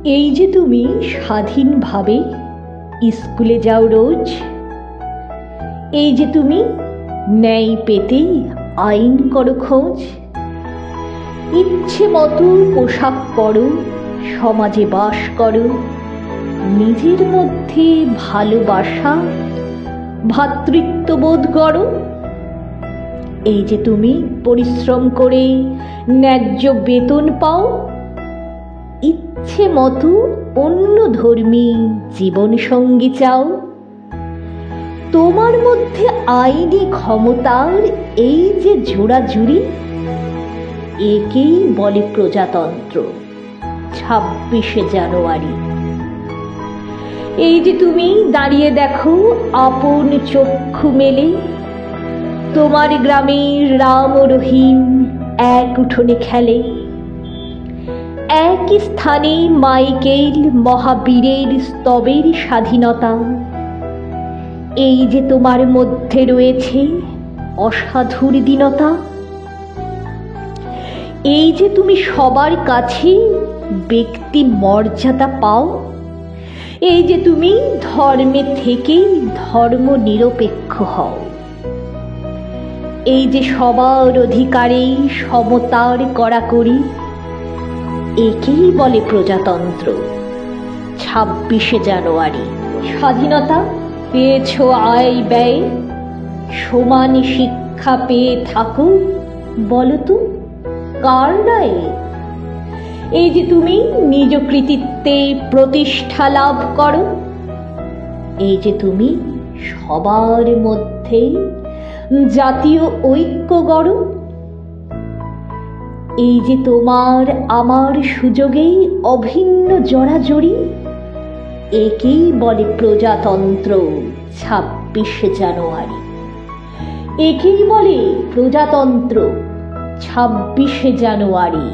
এই যে তুমি স্বাধীনভাবে স্কুলে যাও রোজ, এই যে তুমি ন্যায় পেতে আইন করো খোঁজ, ইচ্ছে মতো পোশাক পরো, সমাজে বাস করো, নিজের মধ্যে ভালোবাসা ভ্রাতৃত্ববোধ করো। এই যে তুমি পরিশ্রম করে ন্যায্য বেতন পাও, ইচ্ছে মতো অন্য ধর্মী জীবনসঙ্গী চাও। তোমার মধ্যে আইনি ক্ষমতার এই যে জোড়াজুড়ি, একেই বলে প্রজাতন্ত্র। 26শে জানুয়ারি। এই যে তুমি দাঁড়িয়ে দেখো আপন চক্ষু মেলে, তোমার গ্রামের রাম ও রহিম এক উঠোনে খেলে, একই স্থানে মাইকেল মহাবীরের স্তবের স্বাধীনতা। এই যে তোমার মধ্যে রয়েছে অসাধুর দীনতা। এই যে তুমি সবার কাছে ব্যক্তি মর্যাদা পাও, এই যে তুমি ধর্মে থেকেই ধর্ম নিরপেক্ষ হও। এই যে সবার অধিকারে সমতার কড়াকড়ি, একেই বলে প্রজাতন্ত্র। 26শে জানুয়ারি। স্বাধীনতা পেয়েছ আয় ব্যয়, সমান শিক্ষা পেয়ে থাকো, বলো তো কার রায়ে? এই যে তুমি নিজ কৃতিত্বে প্রতিষ্ঠা লাভ করো, এই যে তুমি সবার মধ্যে জাতীয় ঐক্য গড়ো। এই যে তোমার আমার সুযোগেই অভিন্ন জড়াজড়ি, একেই বলে প্রজাতন্ত্র। 26শে জানুয়ারি। একেই বলে প্রজাতন্ত্র। 26শে জানুয়ারি।